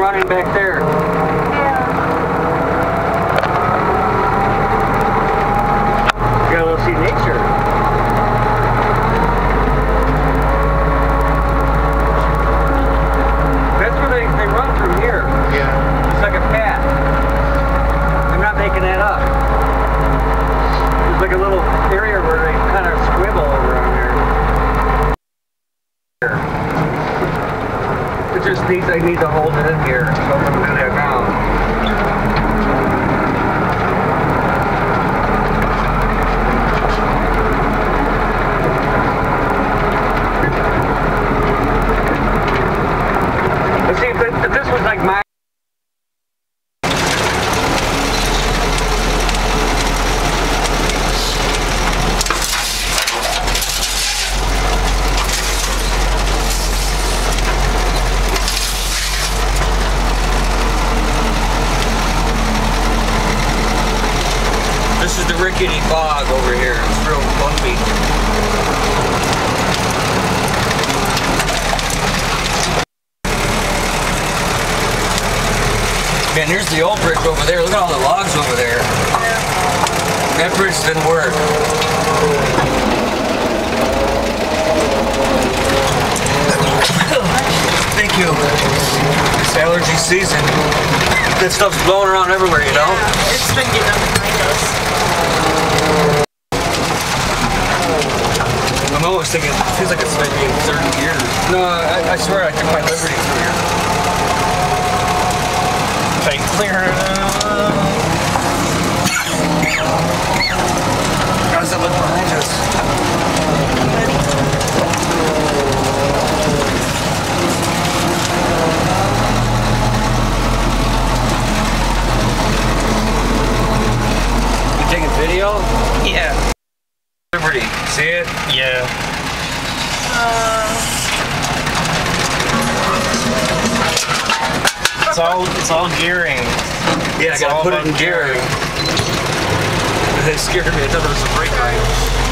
running back there. You gotta see nature. That's where they run through here. Yeah. It's like a path. I'm not making that up. There's like a little area where they kind of swivel over on there. It just needs, I need to hold it in here, so I'm going to do that now. Let's see if this was like my... This is the rickety bog over here. It's real bumpy. Man, here's the old bridge over there. Look at all the logs over there. That bridge didn't work. Thank you. It's allergy season. That stuff's blowing around everywhere, you know? Yeah, it's been getting up behind us. I'm always thinking, it feels like it's maybe 30 years. No, I swear I took my liberty through here. Okay, clear it out. How does it look behind us? You taking video? Yeah. Liberty, see it? Yeah. It's all gearing. Yeah, I gotta put it in gearing. They scared me. I thought it was a brake light.